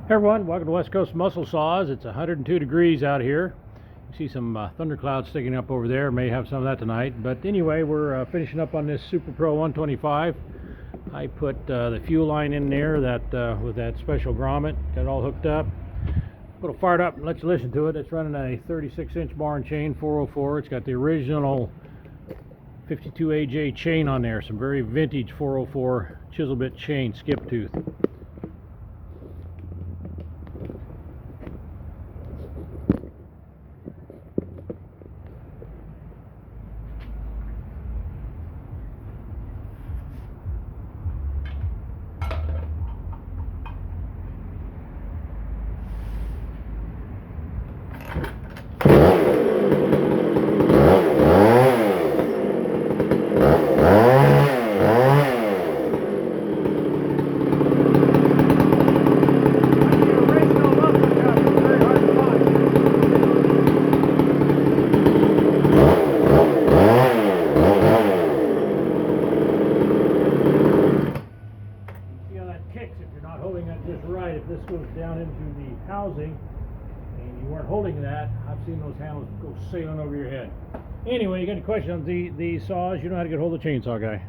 Hey everyone, welcome to West Coast Muscle Saws. It's 102 degrees out here. You see some thunderclouds sticking up over there. May have some of that tonight. But anyway, we're finishing up on this Super Pro 125. I put the fuel line in there with that special grommet. Got it all hooked up. Put it fired up and let you listen to it. It's running a 36-inch bar and chain 404. It's got the original 52 AJ chain on there. Some very vintage 404 chisel bit chain, skip tooth. If you're not holding it just right, if this goes down into the housing and you weren't holding that, I've seen those handles go sailing over your head. Anyway, you got any questions on these saws? You know how to get hold of the chainsaw guy.